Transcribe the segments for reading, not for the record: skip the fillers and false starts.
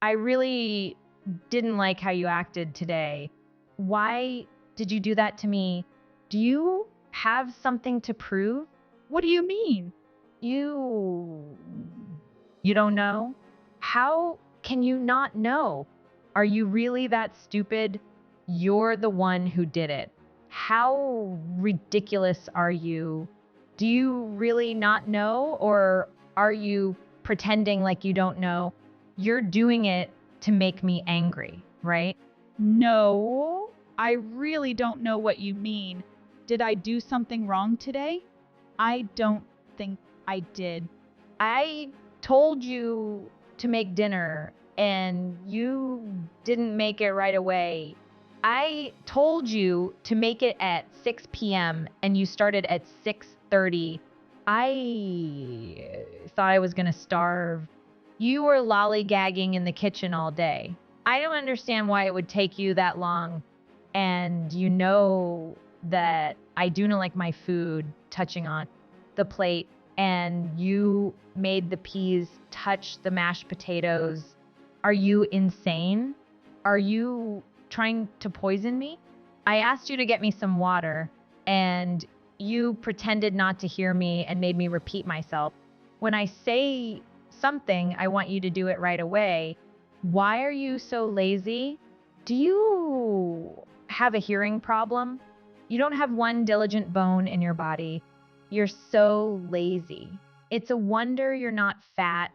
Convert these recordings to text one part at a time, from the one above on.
I really didn't like how you acted today. Why did you do that to me? Do you have something to prove? What do you mean? You you don't know? How can you not know? Are you really that stupid? You're the one who did it. How ridiculous are you? Do you really not know, or are you pretending like you don't know? You're doing it to make me angry, right? No, I really don't know what you mean. Did I do something wrong today? I don't think I did. I told you to make dinner and you didn't make it right away. I told you to make it at 6 p.m. and you started at 6:30. I thought I was going to starve. You were lollygagging in the kitchen all day. I don't understand why it would take you that long. And you know that I do not like my food touching on the plate, and you made the peas touch the mashed potatoes. Are you insane? Are you trying to poison me? I asked you to get me some water, and you pretended not to hear me and made me repeat myself. When I say something, I want you to do it right away. Why are you so lazy? Do you have a hearing problem? You don't have one diligent bone in your body. You're so lazy. It's a wonder you're not fat.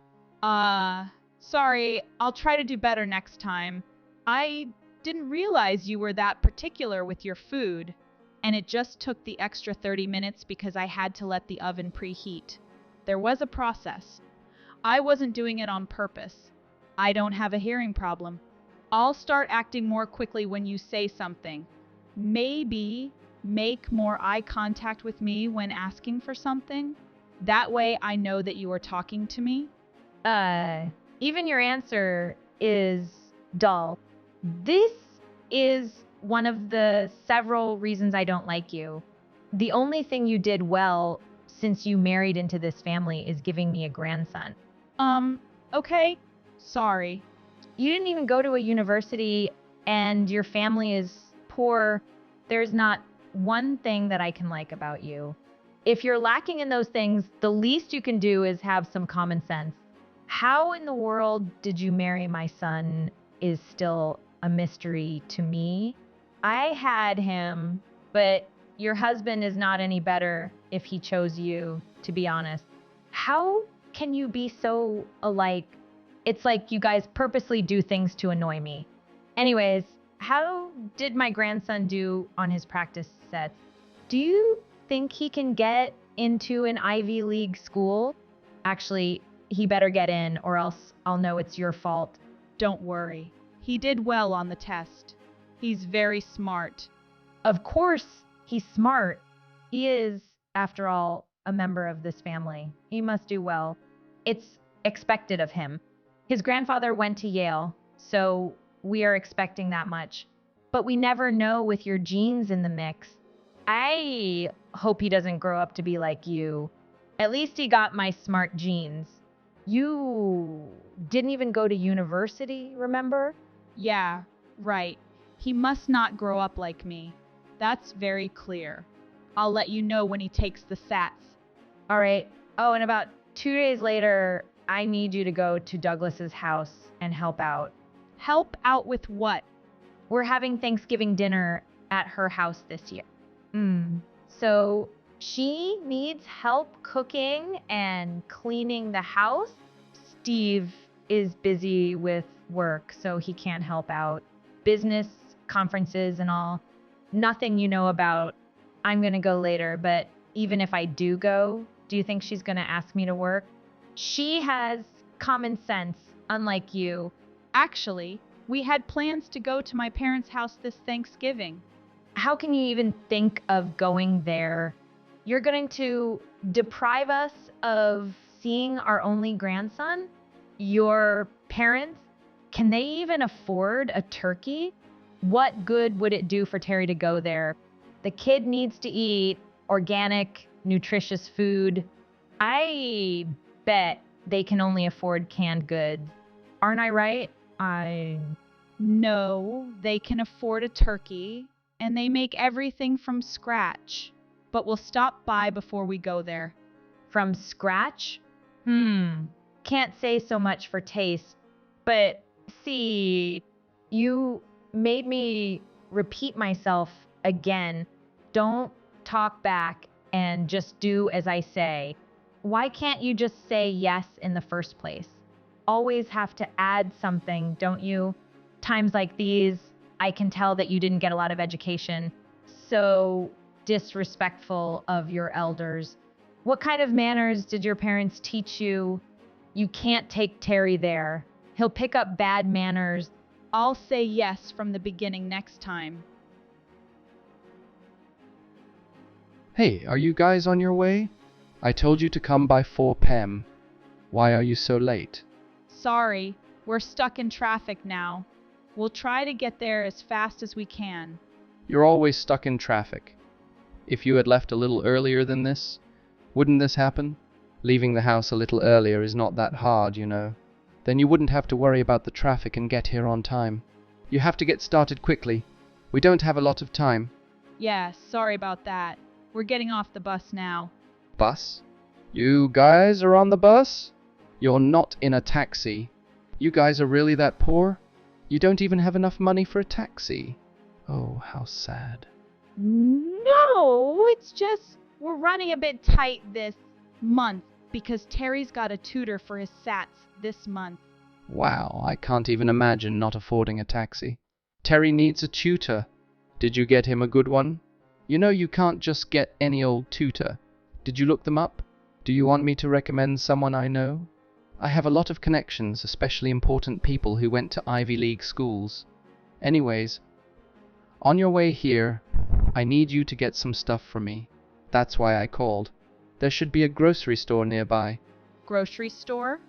Sorry, I'll try to do better next time. I didn't realize you were that particular with your food, and it just took the extra 30 minutes because I had to let the oven preheat. There was a process. I wasn't doing it on purpose. I don't have a hearing problem. I'll start acting more quickly when you say something. Maybe make more eye contact with me when asking for something. That way I know that you are talking to me. Even your answer is dull. This is one of the several reasons I don't like you. The only thing you did well since you married into this family is giving me a grandson. Okay. Sorry. You didn't even go to a university and your family is poor. There's not one thing that I can like about you. If you're lacking in those things, the least you can do is have some common sense. How in the world did you marry my son is still a mystery to me. I had him, but your husband is not any better if he chose you, to be honest. How can you be so alike? It's like you guys purposely do things to annoy me. Anyways, how did my grandson do on his practice sets? Do you think he can get into an Ivy League school? Actually, he better get in or else I'll know it's your fault. Don't worry. He did well on the test. He's very smart. Of course, he's smart. He is, after all, a member of this family. He must do well. It's expected of him. His grandfather went to Yale, so we are expecting that much. But we never know with your genes in the mix. I hope he doesn't grow up to be like you. At least he got my smart genes. You didn't even go to university, remember? Yeah, right. He must not grow up like me. That's very clear. I'll let you know when he takes the SATs. All right. Oh, and about 2 days later, I need you to go to Douglas's house and help out. Help out with what? We're having Thanksgiving dinner at her house this year. So she needs help cooking and cleaning the house. Steve is busy with work, so he can't help out. Business, conferences, and all. Nothing you know about. I'm going to go later, but even if I do go, do you think she's going to ask me to work? She has common sense, unlike you. Actually, we had plans to go to my parents' house this Thanksgiving. How can you even think of going there? You're going to deprive us of seeing our only grandson? Your parents, can they even afford a turkey? What good would it do for Terry to go there? The kid needs to eat organic, nutritious food. I bet they can only afford canned goods. Aren't I right? I... No, they can afford a turkey, and they make everything from scratch. But we'll stop by before we go there. From scratch? Can't say so much for taste. But see, you made me repeat myself again. Don't talk back and just do as I say. Why can't you just say yes in the first place? Always have to add something, don't you? Times like these, I can tell that you didn't get a lot of education. So disrespectful of your elders. What kind of manners did your parents teach you? You can't take Terry there. He'll pick up bad manners. I'll say yes from the beginning next time. Hey, are you guys on your way? I told you to come by 4 p.m. Why are you so late? Sorry, we're stuck in traffic now. We'll try to get there as fast as we can. You're always stuck in traffic. If you had left a little earlier than this, wouldn't this happen? Leaving the house a little earlier is not that hard, you know. Then you wouldn't have to worry about the traffic and get here on time. You have to get started quickly. We don't have a lot of time. Yeah, sorry about that. We're getting off the bus now. Bus? You guys are on the bus? You're not in a taxi. You guys are really that poor? You don't even have enough money for a taxi. Oh, how sad. No, it's just we're running a bit tight this month because Terry's got a tutor for his SATs this month. Wow, I can't even imagine not affording a taxi. Terry needs a tutor. Did you get him a good one? You know you can't just get any old tutor. Did you look them up? Do you want me to recommend someone I know? I have a lot of connections, especially important people who went to Ivy League schools. Anyways, on your way here, I need you to get some stuff for me. That's why I called. There should be a grocery store nearby. Grocery store?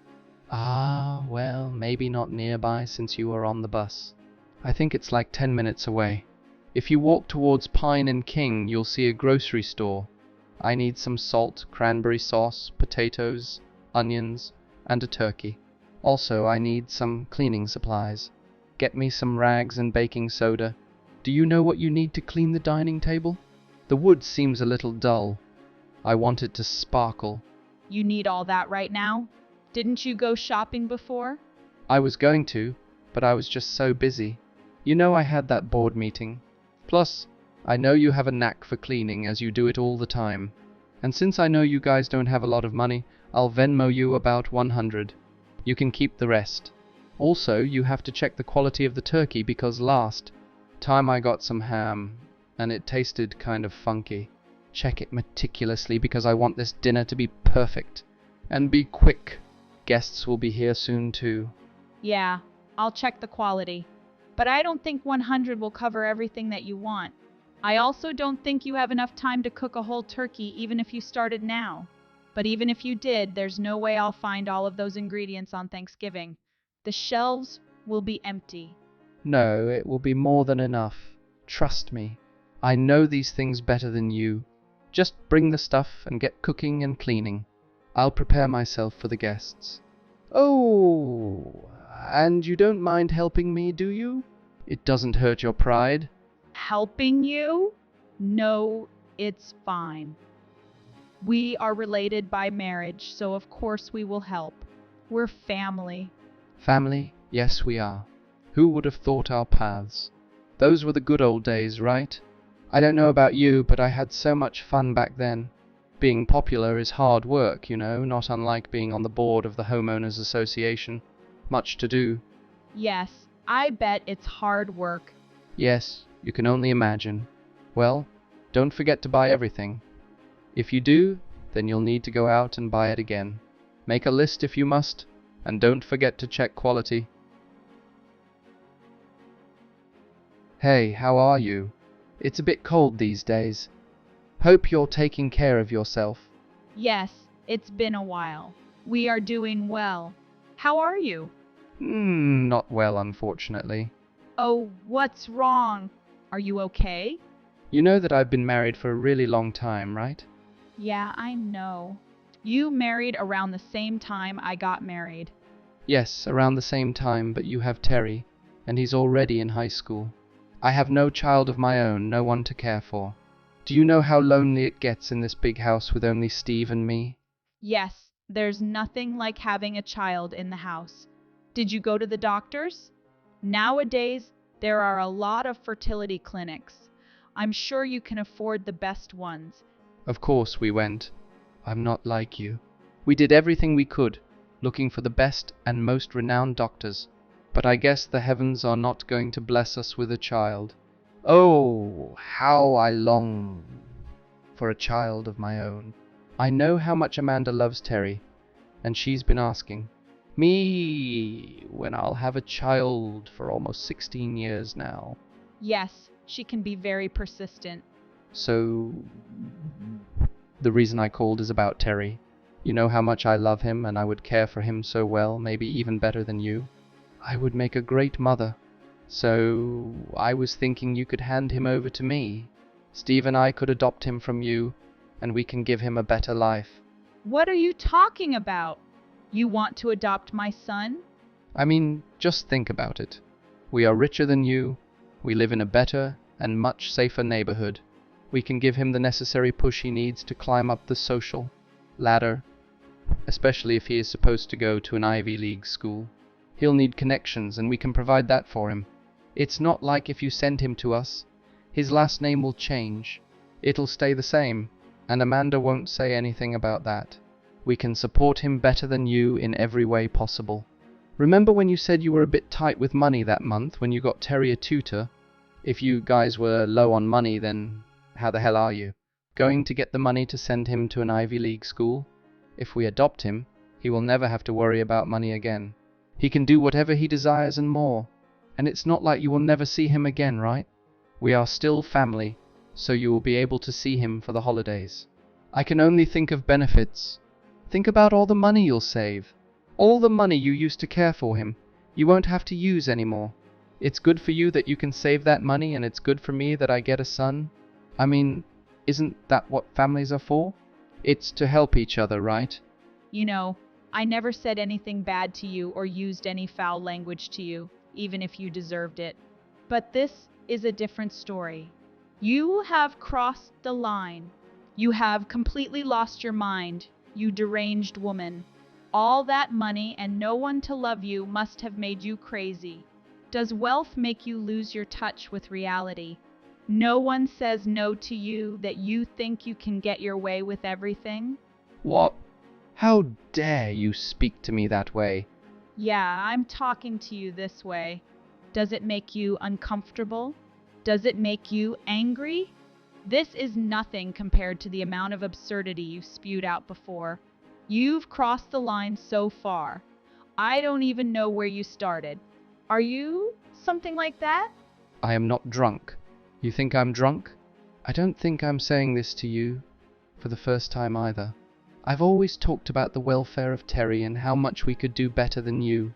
Ah, well, maybe not nearby since you are on the bus. I think it's like 10 minutes away. If you walk towards Pine and King, you'll see a grocery store. I need some salt, cranberry sauce, potatoes, onions, and a turkey. Also, I need some cleaning supplies. Get me some rags and baking soda. Do you know what you need to clean the dining table? The wood seems a little dull. I want it to sparkle. You need all that right now? Didn't you go shopping before? I was going to, but I was just so busy. You know I had that board meeting. Plus, I know you have a knack for cleaning as you do it all the time. And since I know you guys don't have a lot of money, I'll Venmo you about 100. You can keep the rest. Also, you have to check the quality of the turkey because last time I got some ham, and it tasted kind of funky. Check it meticulously because I want this dinner to be perfect. And be quick. Guests will be here soon too. Yeah, I'll check the quality. But I don't think 100 will cover everything that you want. I also don't think you have enough time to cook a whole turkey even if you started now. But even if you did, there's no way I'll find all of those ingredients on Thanksgiving. The shelves will be empty. No, it will be more than enough. Trust me. I know these things better than you. Just bring the stuff and get cooking and cleaning. I'll prepare myself for the guests. Oh, and you don't mind helping me, do you? It doesn't hurt your pride. Helping you? No, it's fine. We are related by marriage, so of course we will help. We're family. Family? Yes, we are. Who would have thought our paths? Those were the good old days, right? I don't know about you, but I had so much fun back then. Being popular is hard work, you know, not unlike being on the board of the Homeowners Association. Much to do. Yes, I bet it's hard work. Yes, you can only imagine. Well, don't forget to buy everything. If you do, then you'll need to go out and buy it again. Make a list if you must, and don't forget to check quality. Hey, how are you? It's a bit cold these days. Hope you're taking care of yourself. Yes, it's been a while. We are doing well. How are you? Not well, unfortunately. Oh, what's wrong? Are you okay? You know that I've been married for a really long time, right? Yeah, I know. You married around the same time I got married. Yes, around the same time, but you have Terry, and he's already in high school. I have no child of my own, no one to care for. Do you know how lonely it gets in this big house with only Steve and me? Yes, there's nothing like having a child in the house. Did you go to the doctors? Nowadays, there are a lot of fertility clinics. I'm sure you can afford the best ones. Of course we went. I'm not like you. We did everything we could, looking for the best and most renowned doctors. But I guess the heavens are not going to bless us with a child. Oh, how I long for a child of my own. I know how much Amanda loves Terry, and she's been asking me when I'll have a child for almost 16 years now. Yes, she can be very persistent. So, the reason I called is about Terry. You know how much I love him, and I would care for him so well, maybe even better than you. I would make a great mother. So, I was thinking you could hand him over to me. Steve and I could adopt him from you, and we can give him a better life. What are you talking about? You want to adopt my son? I mean, just think about it. We are richer than you. We live in a better and much safer neighborhood. We can give him the necessary push he needs to climb up the social ladder, especially if he is supposed to go to an Ivy League school. He'll need connections, and we can provide that for him. It's not like if you send him to us, his last name will change. It'll stay the same, and Amanda won't say anything about that. We can support him better than you in every way possible. Remember when you said you were a bit tight with money that month when you got Terry a tutor? If you guys were low on money, then how the hell are you going to get the money to send him to an Ivy League school? If we adopt him, he will never have to worry about money again. He can do whatever he desires and more. And it's not like you will never see him again, right? We are still family, so you will be able to see him for the holidays. I can only think of benefits. Think about all the money you'll save. All the money you used to care for him, you won't have to use anymore. It's good for you that you can save that money, and it's good for me that I get a son. I mean, isn't that what families are for? It's to help each other, right? You know, I never said anything bad to you or used any foul language to you, even if you deserved it. But this is a different story. You have crossed the line. You have completely lost your mind, you deranged woman. All that money and no one to love you must have made you crazy. Does wealth make you lose your touch with reality? No one says no to you that you think you can get your way with everything? What? How dare you speak to me that way? Yeah, I'm talking to you this way. Does it make you uncomfortable? Does it make you angry? This is nothing compared to the amount of absurdity you spewed out before. You've crossed the line so far. I don't even know where you started. Are you something like that? I am not drunk. You think I'm drunk? I don't think I'm saying this to you for the first time either. I've always talked about the welfare of Terry and how much we could do better than you.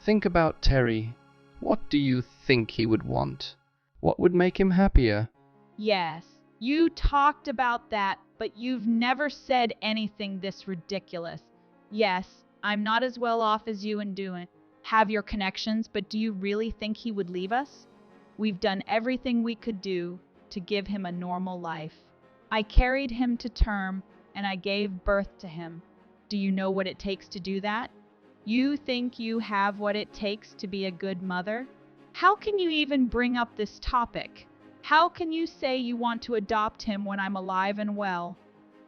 Think about Terry. What do you think he would want? What would make him happier? Yes, you talked about that, but you've never said anything this ridiculous. Yes, I'm not as well off as you and have your connections, but do you really think he would leave us? We've done everything we could do to give him a normal life. I carried him to term and I gave birth to him. Do you know what it takes to do that? You think you have what it takes to be a good mother? How can you even bring up this topic? How can you say you want to adopt him when I'm alive and well?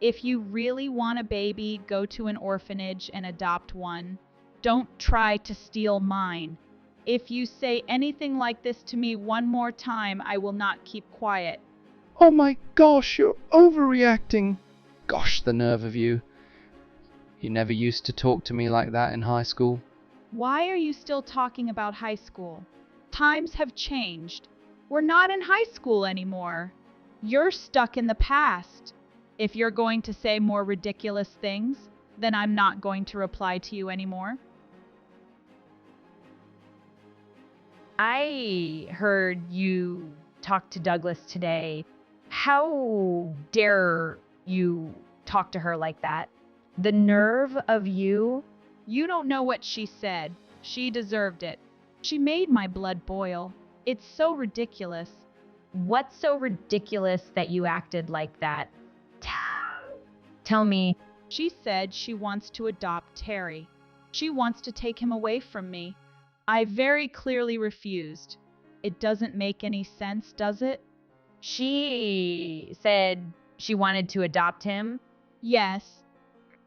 If you really want a baby, go to an orphanage and adopt one. Don't try to steal mine. If you say anything like this to me one more time, I will not keep quiet. Oh my gosh, you're overreacting. Gosh, the nerve of you. You never used to talk to me like that in high school. Why are you still talking about high school? Times have changed. We're not in high school anymore. You're stuck in the past. If you're going to say more ridiculous things, then I'm not going to reply to you anymore. I heard you talk to Douglas today. How dare you talk to her like that? The nerve of you. You don't know what she said. She deserved it. She made my blood boil. It's so ridiculous. What's so ridiculous that you acted like that? Tell me. She said she wants to adopt Terry. She wants to take him away from me. I very clearly refused. It doesn't make any sense, does it? She said she wanted to adopt him? Yes.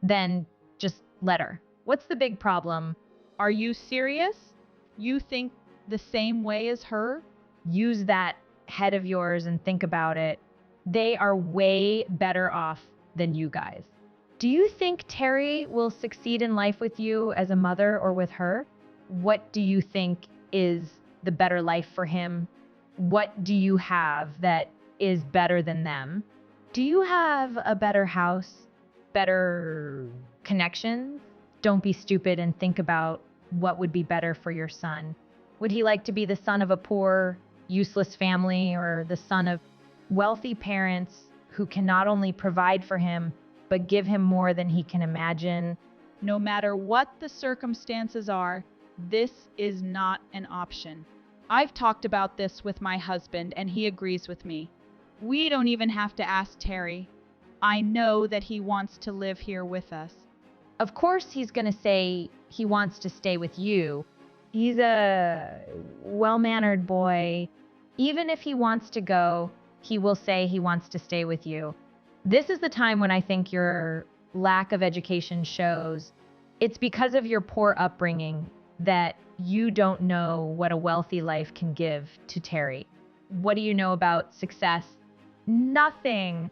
Then just let her. What's the big problem? Are you serious? You think the same way as her? Use that head of yours and think about it. They are way better off than you guys. Do you think Terry will succeed in life with you as a mother or with her? What do you think is the better life for him? What do you have that is better than them? Do you have a better house? Better connections? Don't be stupid and think about what would be better for your son. Would he like to be the son of a poor, useless family or the son of wealthy parents who can not only provide for him, but give him more than he can imagine? No matter what the circumstances are, this is not an option. I've talked about this with my husband and he agrees with me. We don't even have to ask Terry. I know that he wants to live here with us. Of course he's going to say he wants to stay with you. He's a well-mannered boy. Even if he wants to go, he will say he wants to stay with you. This is the time when I think your lack of education shows. It's because of your poor upbringing that you don't know what a wealthy life can give to Terry. What do you know about success? Nothing.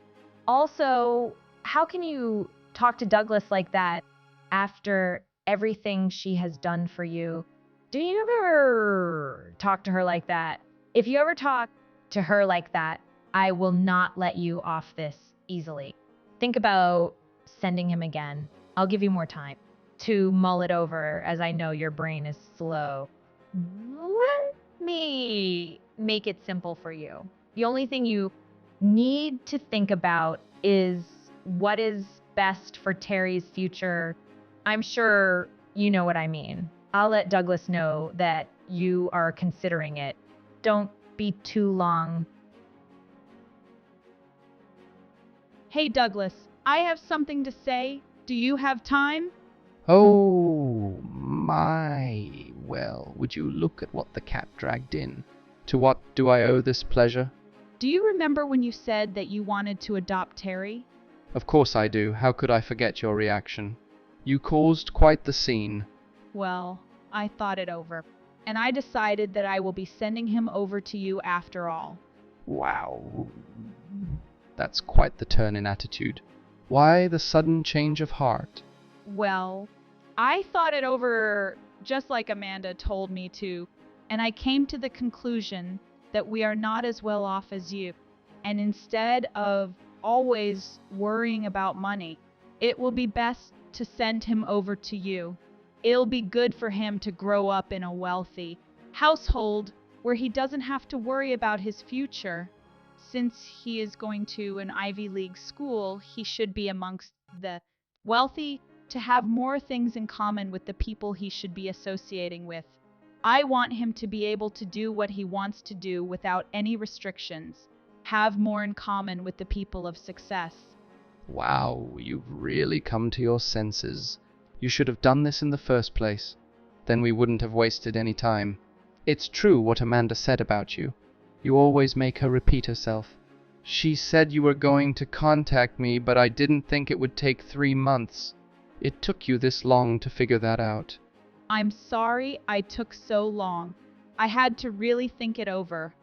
Also, how can you talk to Douglas like that after everything she has done for you? Do you ever talk to her like that? If you ever talk to her like that, I will not let you off this easily. Think about sending him again. I'll give you more time to mull it over, as I know your brain is slow. Let me make it simple for you. The only thing you need to think about is what is best for Terry's future. I'm sure you know what I mean. I'll let Douglas know that you are considering it. Don't be too long. Hey Douglas, I have something to say. Do you have time? Oh, my. Well, would you look at what the cat dragged in? To what do I owe this pleasure? Do you remember when you said that you wanted to adopt Terry? Of course I do. How could I forget your reaction? You caused quite the scene. Well, I thought it over, and I decided that I will be sending him over to you after all. Wow. That's quite the turn in attitude. Why the sudden change of heart? Well, I thought it over just like Amanda told me to, and I came to the conclusion that we are not as well off as you. And instead of always worrying about money, it will be best to send him over to you. It'll be good for him to grow up in a wealthy household where he doesn't have to worry about his future. Since he is going to an Ivy League school, he should be amongst the wealthy to have more things in common with the people he should be associating with. I want him to be able to do what he wants to do without any restrictions, have more in common with the people of success. Wow, you've really come to your senses. You should have done this in the first place. Then we wouldn't have wasted any time. It's true what Amanda said about you. You always make her repeat herself. She said you were going to contact me, but I didn't think it would take 3 months. It took you this long to figure that out. I'm sorry I took so long. I had to really think it over.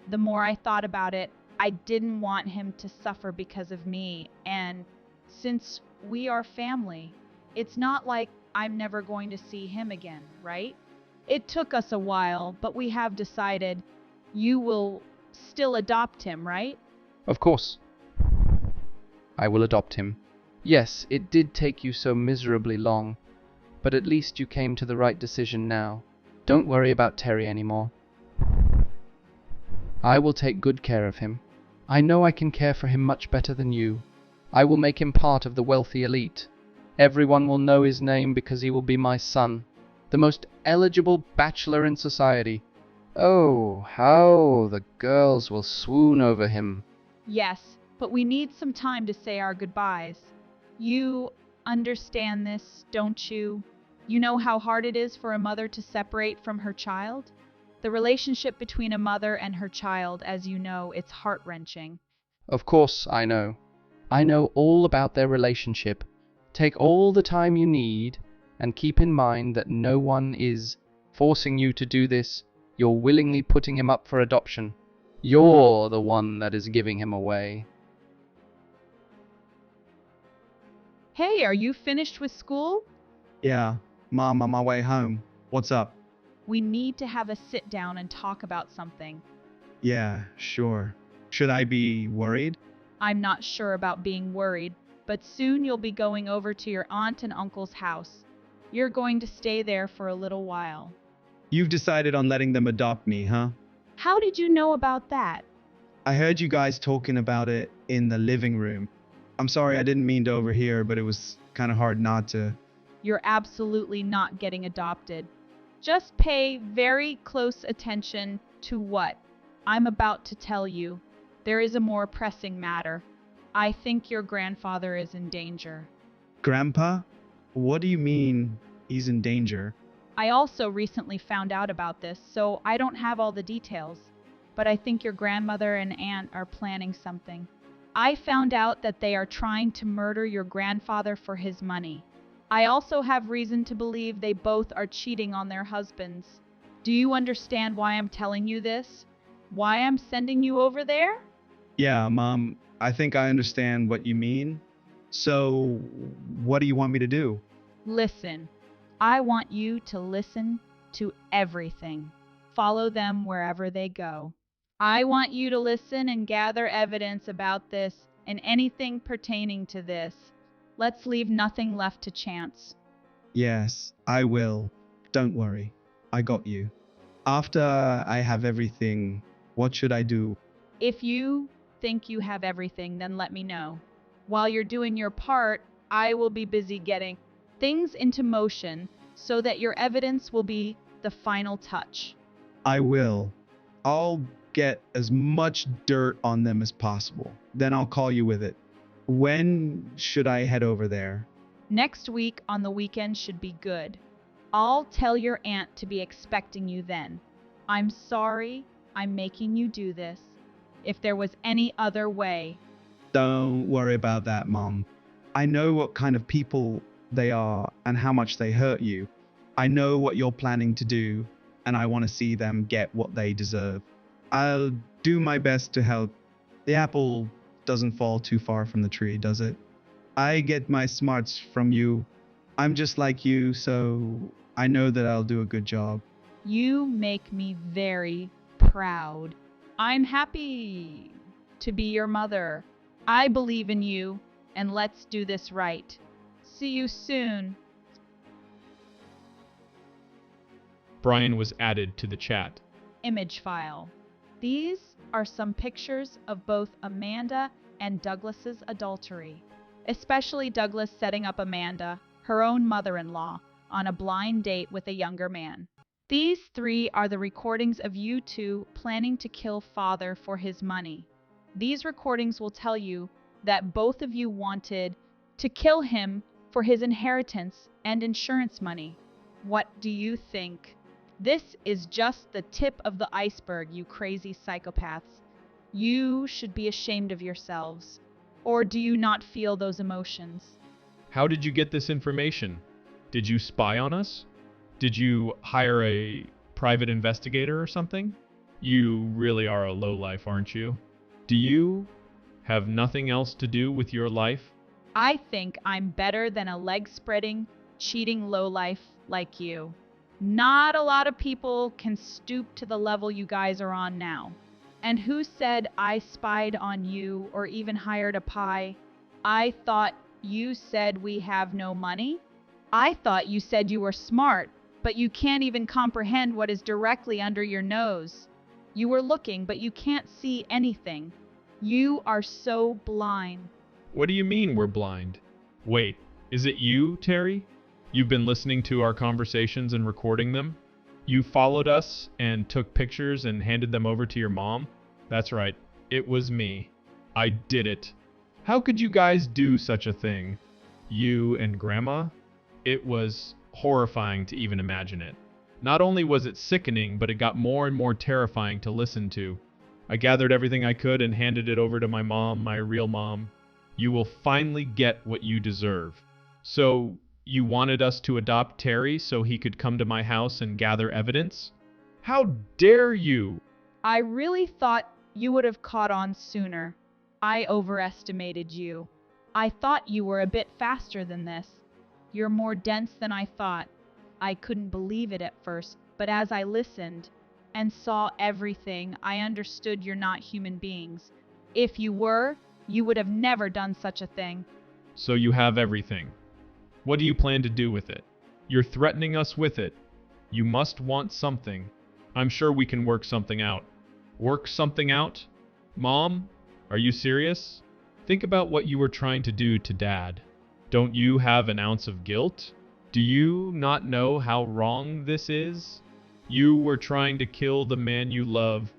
The more I thought about it, I didn't want him to suffer because of me, and since we are family, it's not like I'm never going to see him again, right? It took us a while, but we have decided you will still adopt him, right? Of course. I will adopt him. Yes, it did take you so miserably long, but at least you came to the right decision now. Don't worry about Terry anymore. I will take good care of him. I know I can care for him much better than you. I will make him part of the wealthy elite. Everyone will know his name because he will be my son. the most eligible bachelor in society. Oh, how the girls will swoon over him. Yes, but we need some time to say our goodbyes. You understand this, don't you? You know how hard it is for a mother to separate from her child? The relationship between a mother and her child, as you know, it's heart-wrenching. Of course, I know. I know all about their relationship. Take all the time you need, and keep in mind that no one is forcing you to do this. You're willingly putting him up for adoption. You're the one that is giving him away. Hey, are you finished with school? Yeah, Mom, on my way home. What's up? We need to have a sit down and talk about something. Yeah, sure. Should I be worried? I'm not sure about being worried, but soon you'll be going over to your aunt and uncle's house. You're going to stay there for a little while. You've decided on letting them adopt me, huh? How did you know about that? I heard you guys talking about it in the living room. I'm sorry, I didn't mean to overhear, but it was kind of hard not to. You're absolutely not getting adopted. Just pay very close attention to what I'm about to tell you. There is a more pressing matter. I think your grandfather is in danger. Grandpa? What do you mean he's in danger? I also recently found out about this, so I don't have all the details. But I think your grandmother and aunt are planning something. I found out that they are trying to murder your grandfather for his money. I also have reason to believe they both are cheating on their husbands. Do you understand why I'm telling you this? Why I'm sending you over there? Yeah, Mom, I think I understand what you mean. So, what do you want me to do? Listen, I want you to listen to everything. Follow them wherever they go. I want you to listen and gather evidence about this and anything pertaining to this. Let's leave nothing left to chance. Yes, I will. Don't worry. I got you. After I have everything, what should I do? If you think you have everything, then let me know. While you're doing your part, I will be busy getting things into motion so that your evidence will be the final touch. I will. I'll get as much dirt on them as possible. Then I'll call you with it. When should I head over there? Next week on the weekend should be good. I'll tell your aunt to be expecting you then. I'm sorry I'm making you do this. If there was any other way. Don't worry about that, Mom. I know what kind of people they are and how much they hurt you. I know what you're planning to do, and I want to see them get what they deserve. I'll do my best to help. The apple doesn't fall too far from the tree, does it? I get my smarts from you. I'm just like you, so I know that I'll do a good job. You make me very proud. I'm happy to be your mother. I believe in you, and let's do this right. See you soon. Brian was added to the chat. Image file. These are some pictures of both Amanda and Douglas's adultery, especially Douglas setting up Amanda, her own mother-in-law, on a blind date with a younger man. These three are the recordings of you two planning to kill father for his money. These recordings will tell you that both of you wanted to kill him for his inheritance and insurance money. What do you think? This is just the tip of the iceberg, you crazy psychopaths. You should be ashamed of yourselves. Or do you not feel those emotions? How did you get this information? Did you spy on us? Did you hire a private investigator or something? You really are a lowlife, aren't you? Do you have nothing else to do with your life? I think I'm better than a leg-spreading, cheating lowlife like you. Not a lot of people can stoop to the level you guys are on now. And who said I spied on you or even hired a pie? I thought you said we have no money? I thought you said you were smart, but you can't even comprehend what is directly under your nose. You were looking, but you can't see anything. You are so blind. What do you mean we're blind? Wait, is it you, Terry? You've been listening to our conversations and recording them? You followed us and took pictures and handed them over to your mom? That's right, it was me. I did it. How could you guys do such a thing? You and Grandma? It was horrifying to even imagine it. Not only was it sickening, but it got more and more terrifying to listen to. I gathered everything I could and handed it over to my mom, my real mom. You will finally get what you deserve. So, you wanted us to adopt Terry so he could come to my house and gather evidence? How dare you! I really thought you would have caught on sooner. I overestimated you. I thought you were a bit faster than this. You're more dense than I thought. I couldn't believe it at first, but as I listened and saw everything, I understood you're not human beings. If you were, you would have never done such a thing. So you have everything. What do you plan to do with it? You're threatening us with it. You must want something. I'm sure we can work something out. Work something out? Mom, are you serious? Think about what you were trying to do to Dad. Don't you have an ounce of guilt? Do you not know how wrong this is? You were trying to kill the man you love.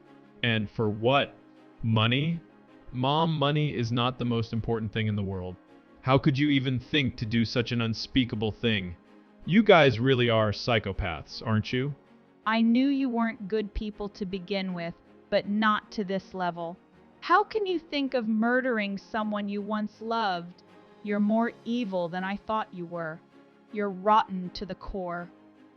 And for what? Money? Mom, money is not the most important thing in the world. How could you even think to do such an unspeakable thing? You guys really are psychopaths, aren't you? I knew you weren't good people to begin with, but not to this level. How can you think of murdering someone you once loved? You're more evil than I thought you were. You're rotten to the core.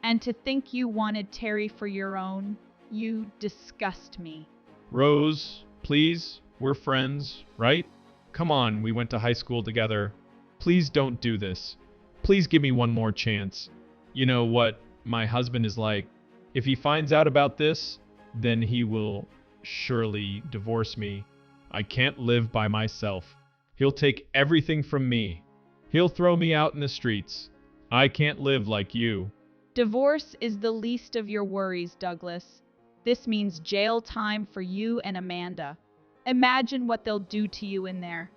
And to think you wanted Terry for your own, you disgust me. Rose, please, we're friends, right? Come on, we went to high school together. Please don't do this. Please give me one more chance. You know what my husband is like. If he finds out about this, then he will surely divorce me. I can't live by myself. He'll take everything from me. He'll throw me out in the streets. I can't live like you. Divorce is the least of your worries, Douglas. This means jail time for you and Amanda. Imagine what they'll do to you in there.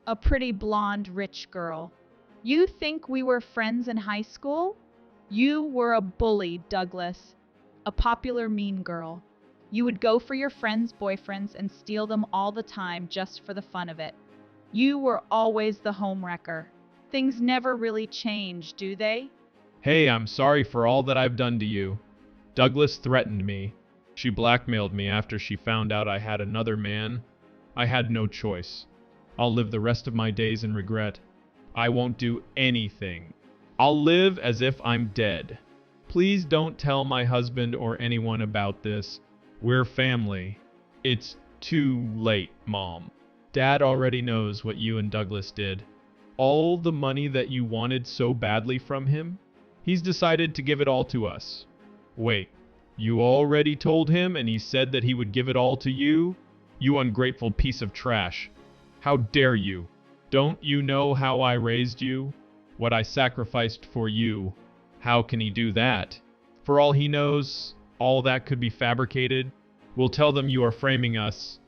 A pretty blonde, rich girl. You think we were friends in high school? You were a bully, Douglas. A popular mean girl. You would go for your friends' boyfriends and steal them all the time just for the fun of it. You were always the homewrecker. Things never really change, do they? Hey, I'm sorry for all that I've done to you. Douglas threatened me. She blackmailed me after she found out I had another man. I had no choice. I'll live the rest of my days in regret. I won't do anything. I'll live as if I'm dead. Please don't tell my husband or anyone about this. We're family. It's too late, Mom. Dad already knows what you and Douglas did. All the money that you wanted so badly from him, he's decided to give it all to us. Wait, you already told him and he said that he would give it all to you? You ungrateful piece of trash. How dare you? Don't you know how I raised you? What I sacrificed for you? How can he do that? For all he knows, all that could be fabricated. We'll tell them you are framing us.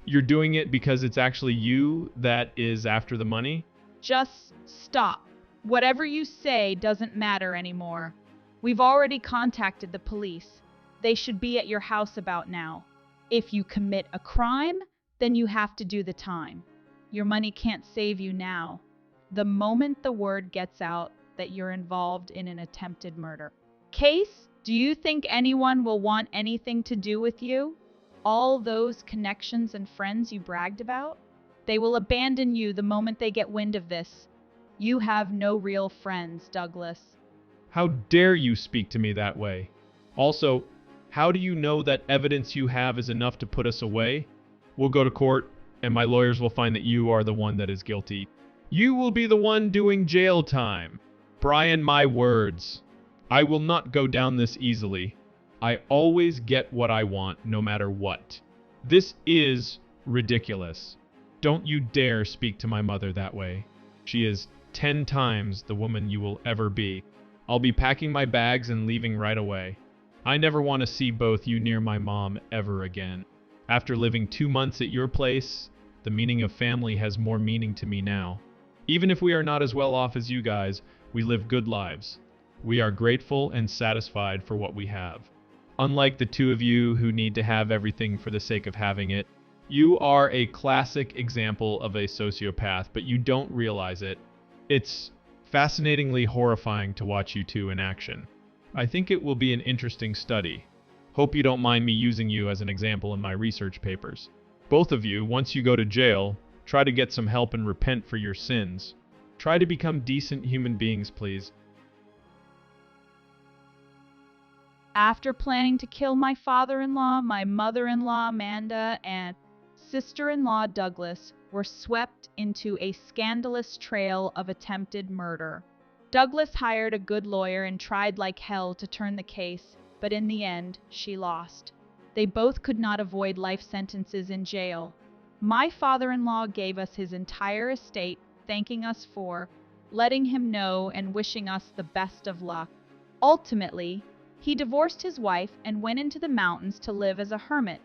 You're doing it because it's actually you that is after the money? Just stop. Whatever you say doesn't matter anymore. We've already contacted the police. They should be at your house about now. If you commit a crime, then you have to do the time. Your money can't save you now. The moment the word gets out that you're involved in an attempted murder. Case, do you think anyone will want anything to do with you? All those connections and friends you bragged about? They will abandon you the moment they get wind of this. You have no real friends, Douglas. How dare you speak to me that way? Also, how do you know that evidence you have is enough to put us away? We'll go to court, and my lawyers will find that you are the one that is guilty. You will be the one doing jail time. Brian, my words. I will not go down this easily. I always get what I want, no matter what. This is ridiculous. Don't you dare speak to my mother that way. She is 10 times the woman you will ever be. I'll be packing my bags and leaving right away. I never want to see both you near my mom ever again. After living 2 months at your place, the meaning of family has more meaning to me now. Even if we are not as well off as you guys, we live good lives. We are grateful and satisfied for what we have. Unlike the two of you who need to have everything for the sake of having it, you are a classic example of a sociopath, but you don't realize it. It's fascinatingly horrifying to watch you two in action. I think it will be an interesting study. Hope you don't mind me using you as an example in my research papers. Both of you, once you go to jail, try to get some help and repent for your sins. Try to become decent human beings, please. After planning to kill my father-in-law, my mother-in-law Amanda, and sister-in-law Douglas were swept into a scandalous trail of attempted murder. Douglas hired a good lawyer and tried like hell to turn the case, but in the end, she lost. They both could not avoid life sentences in jail. My father-in-law gave us his entire estate, thanking us for letting him know and wishing us the best of luck. Ultimately, he divorced his wife and went into the mountains to live as a hermit,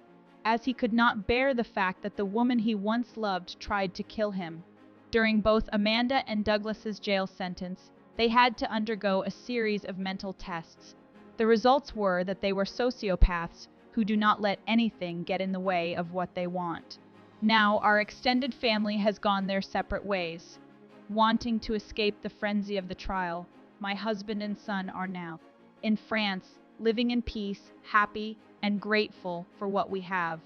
as he could not bear the fact that the woman he once loved tried to kill him. During both Amanda and Douglas's jail sentence, they had to undergo a series of mental tests. The results were that they were sociopaths who do not let anything get in the way of what they want. Now, our extended family has gone their separate ways. Wanting to escape the frenzy of the trial, my husband and son are now in France, living in peace, happy, and grateful for what we have.